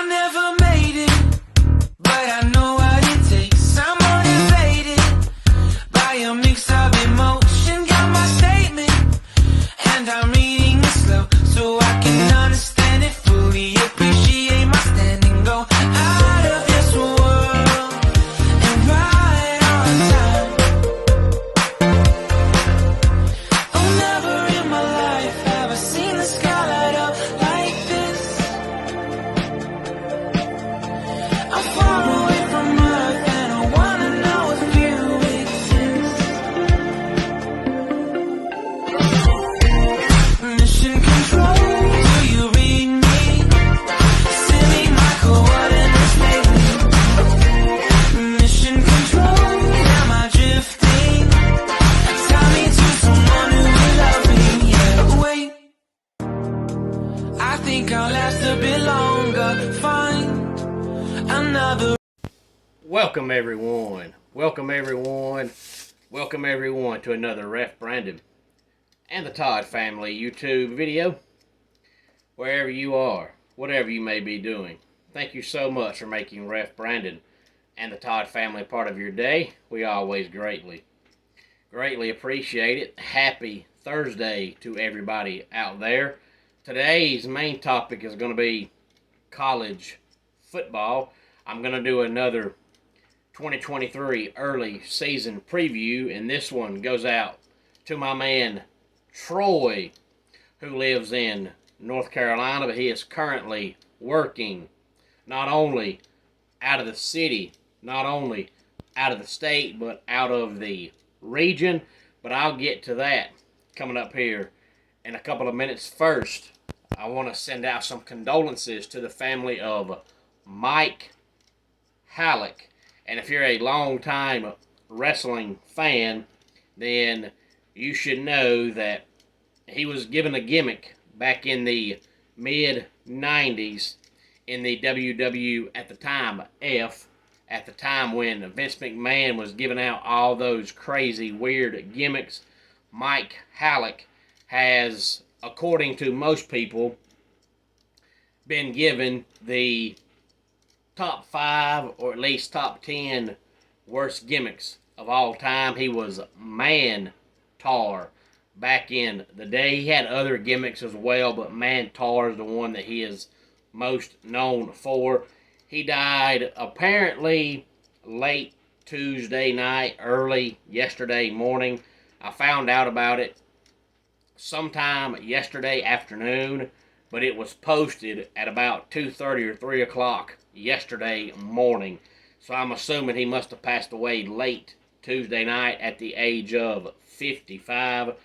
never made it, but I know what it takes. I'm motivated by a mix of emotion. Got my statement, and I'm reading it slow so I can understand it fully. Appreciate my standing, go out of this world and right on time. Oh, never in my life have I seen the sky light up like this. I'm far away from Earth and I wanna know if you exist. Mission control, do you read me? Send me my coordinates lately. Mission control, am I drifting? Tie me to someone who will love me, yeah. Wait, I think I'll last a bit longer. Find another. Welcome everyone to another Ref Brandon and the Todd Family YouTube video. Wherever you are, whatever you may be doing, thank you so much for making Ref Brandon and the Todd Family part of your day. We always greatly appreciate it. Happy Thursday to everybody out there. Today's main topic is going to be college football. I'm going to do another 2023 early season preview, and this one goes out to my man Troy, who lives in North Carolina, but he is currently working not only out of the city, not only out of the state, but out of the region. But I'll get to that coming up here in a couple of minutes. First, I want to send out some condolences to the family of Mike Halleck. And if you're a long-time wrestling fan, then you should know that he was given a gimmick back in the mid-90s in the WW at the time, at the time when Vince McMahon was giving out all those crazy, weird gimmicks. Mike Halleck has, according to most people, been given the top 5 or at least top 10 worst gimmicks of all time. He was Man-Tar back in the day. He had other gimmicks as well, but Man-Tar is the one that he is most known for. He died apparently late Tuesday night, early yesterday morning. I found out about it sometime yesterday afternoon, but it was posted at about 2:30 or 3 o'clock yesterday morning. So I'm assuming he must have passed away late Tuesday night at the age of 55.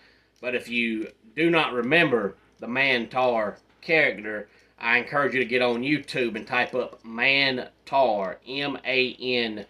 But if you do not remember the Man-Tar character, I encourage you to get on YouTube and type up Man-Tar, M-A-N-T-A-U-R.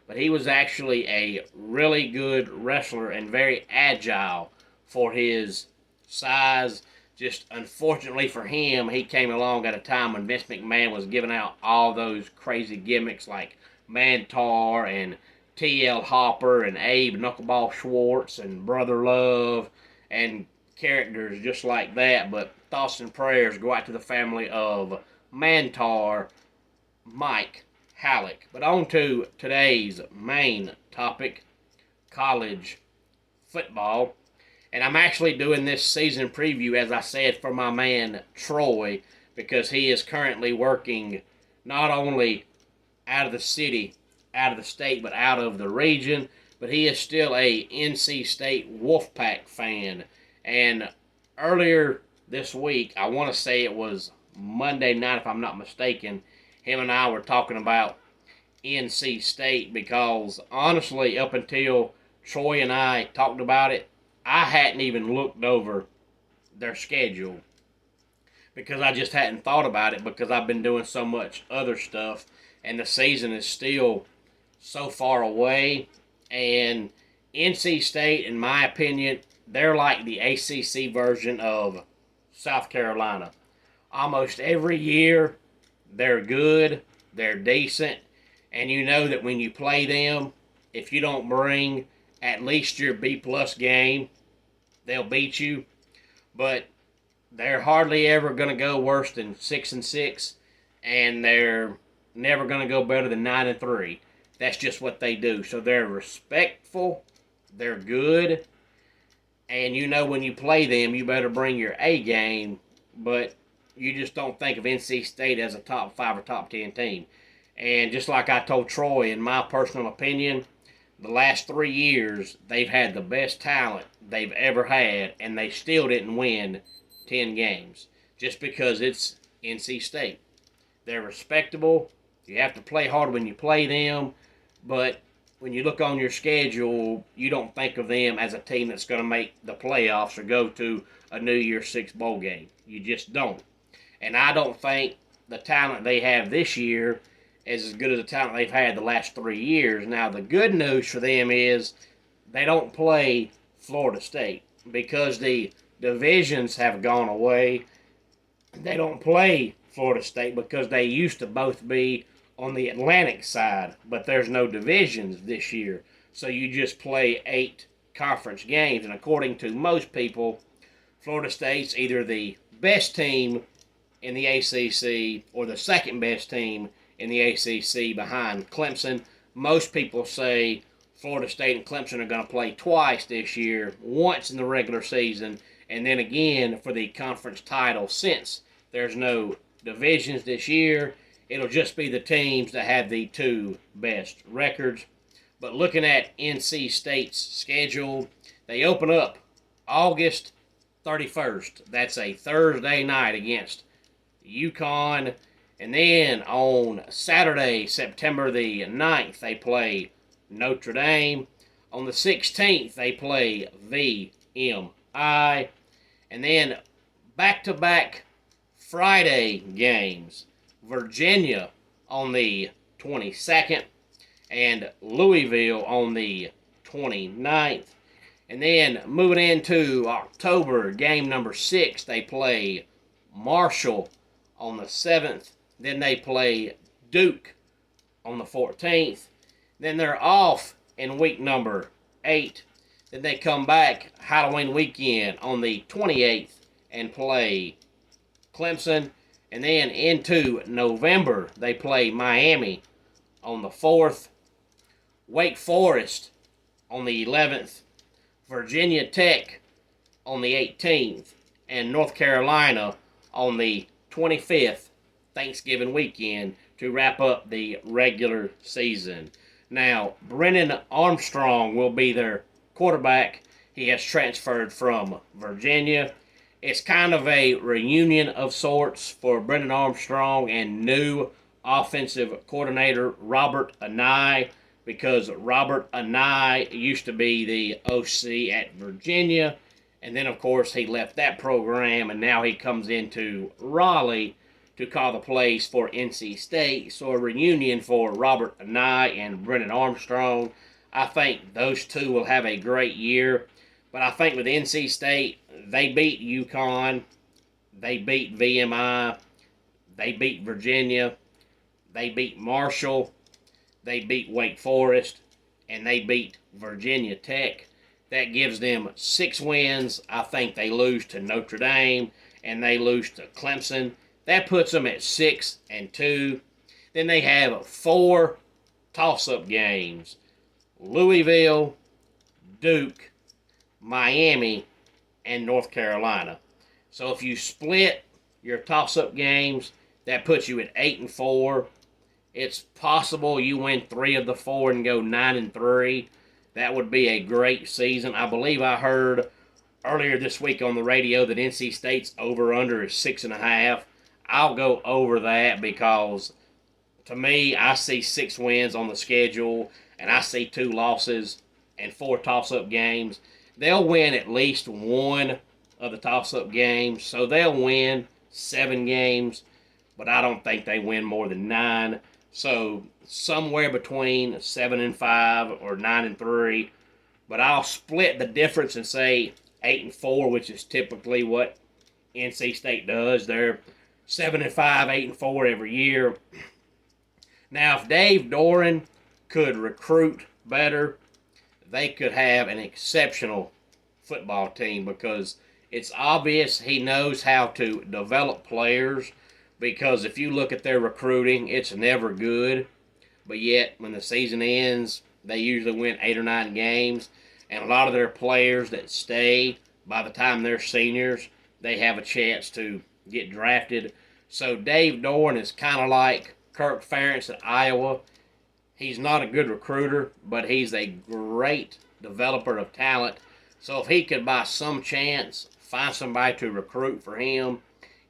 But he was actually a really good wrestler and very agile for his size. Just unfortunately for him, he came along at a time when Vince McMahon was giving out all those crazy gimmicks like Man-Tar and T.L. Hopper and Abe Knuckleball Schwartz and Brother Love and characters just like that. But thoughts and prayers go out to the family of Man-Tar, Mike Halleck. But on to today's main topic, college football. And I'm actually doing this season preview, as I said, for my man Troy, because he is currently working not only out of the city, out of the state, but out of the region. But he is still a NC State Wolfpack fan. And earlier this week, I want to say it was Monday night, if I'm not mistaken, him and I were talking about NC State, because honestly, up until Troy and I talked about it, I hadn't even looked over their schedule because I just hadn't thought about it, because I've been doing so much other stuff and the season is still so far away. And NC State, in my opinion, they're like the ACC version of South Carolina. Almost every year, they're good, they're decent, and you know that when you play them, if you don't bring at least your B-plus game, they'll beat you. But they're hardly ever going to go worse than 6-6, and they're never going to go better than 9-3. That's just what they do. So they're respectful, they're good, and you know when you play them, you better bring your A game, but you just don't think of NC State as a top 5 or top 10 team. And just like I told Troy, in my personal opinion, the last 3 years, they've had the best talent they've ever had, and they still didn't win 10 games. Just because it's NC State. They're respectable. You have to play hard when you play them, but when you look on your schedule, you don't think of them as a team that's going to make the playoffs or go to a New Year's Six bowl game. You just don't. And I don't think the talent they have this year is as good as the talent they've had the last 3 years. Now, the good news for them is they don't play Florida State because the divisions have gone away. They don't play Florida State because they used to both be on the Atlantic side, but there's no divisions this year. So you just play 8 conference games, and according to most people, Florida State's either the best team in the ACC or the second best team in the ACC behind Clemson. Most people say Florida State and Clemson are going to play twice this year, once in the regular season, and then again for the conference title. Since there's no divisions this year, it'll just be the teams that have the 2 best records. But looking at NC State's schedule, they open up August 31st. That's a Thursday night against UConn. And then on Saturday, September the 9th, they play Notre Dame. On the 16th, they play VMI. And then back-to-back Friday games. Virginia on the 22nd and Louisville on the 29th. And then moving into October, game number 6, they play Marshall on the 7th. Then they play Duke on the 14th. Then they're off in week number 8. Then they come back Halloween weekend on the 28th and play Clemson. And then into November, they play Miami on the 4th, Wake Forest on the 11th, Virginia Tech on the 18th, and North Carolina on the 25th, Thanksgiving weekend, to wrap up the regular season. Now, Brennan Armstrong will be their quarterback. He has transferred from Virginia. It's kind of a reunion of sorts for Brennan Armstrong and new offensive coordinator Robert Anae, because Robert Anae used to be the OC at Virginia, and then of course he left that program, and now he comes into Raleigh to call the plays for NC State. So a reunion for Robert Anae and Brennan Armstrong. I think those two will have a great year. But I think with NC State, they beat UConn, they beat VMI, they beat Virginia, they beat Marshall, they beat Wake Forest, and they beat Virginia Tech. That gives them 6 wins. I think they lose to Notre Dame, and they lose to Clemson. That puts them at 6-2. Then they have 4 toss-up games. Louisville, Duke, Miami, and North Carolina. So if you split your toss-up games, that puts you at 8-4. It's possible you win 3 of the 4 and go 9-3. That would be a great season. I believe I heard earlier this week on the radio that NC State's over-under is 6.5. I'll go over that because, to me, I see 6 wins on the schedule, and I see 2 losses and 4 toss-up games. They'll win at least 1 of the toss-up games, so they'll win 7 games, but I don't think they win more than 9. So somewhere between 7-5 or 9-3, but I'll split the difference and say 8-4, which is typically what NC State does. They're 7-5, 8-4 every year. Now, if Dave Doran could recruit better, they could have an exceptional football team, because It's obvious he knows how to develop players, because if you look at their recruiting, it's never good. But yet, when the season ends, they usually win 8 or 9 games. And a lot of their players that stay, by the time they're seniors, they have a chance to get drafted. So Dave Doeren is kind of like Kirk Ferentz at Iowa. He's not a good recruiter, but he's a great developer of talent. So if he could, by some chance, find somebody to recruit for him,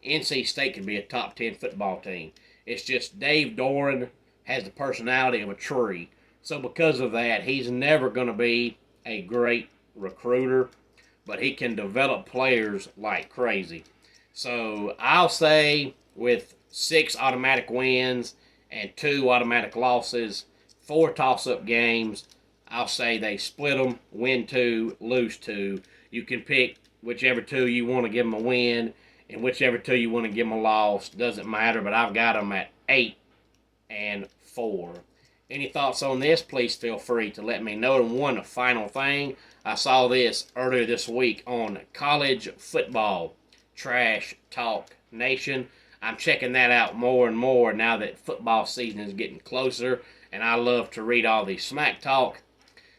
NC State could be a top 10 football team. It's just Dave Doeren has the personality of a tree. So because of that, he's never going to be a great recruiter, but he can develop players like crazy. So I'll say with 6 automatic wins and 2 automatic losses, 4 toss-up games, I'll say they split them, win 2, lose 2. You can pick whichever 2 you want to give them a win, and whichever 2 you want to give them a loss. Doesn't matter, but I've got them at 8 and 4. Any thoughts on this? Please feel free to let me know. And one final thing, I saw this earlier this week on College Football Trash Talk Nation. I'm checking that out more and more now that football season is getting closer, and I love to read all the smack talk.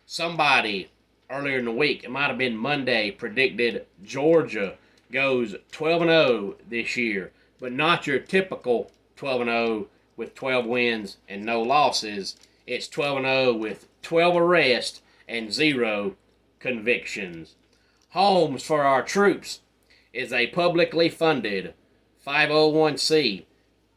Somebody earlier in the week, it might have been Monday, predicted Georgia goes 12-0 this year, but not your typical 12-0 with 12 wins and no losses. It's 12-0 with 12 arrests and 0 convictions. Homes for Our Troops is a publicly funded 501c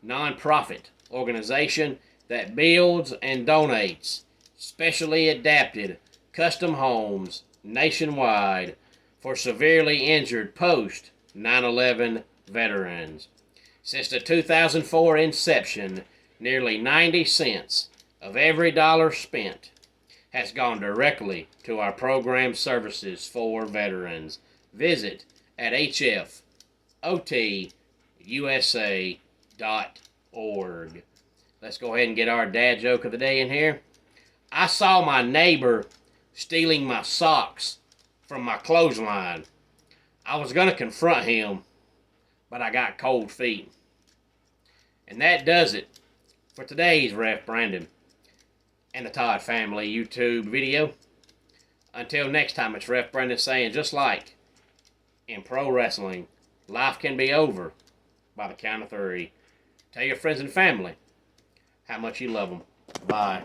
nonprofit organization that builds and donates specially adapted custom homes nationwide for severely injured post 9/11 veterans. Since the 2004 inception, nearly 90 cents of every dollar spent has gone directly to our program services for veterans. Visit at hfotusa.org. Let's go ahead and get our dad joke of the day in here. I saw my neighbor stealing my socks from my clothesline. I was going to confront him, but I got cold feet. And that does it for today's Ref Brandon and the Todd Family YouTube video. Until next time, it's Ref Brandon saying, just like in pro wrestling, life can be over by the count of 3. Tell your friends and family how much you love them. Bye.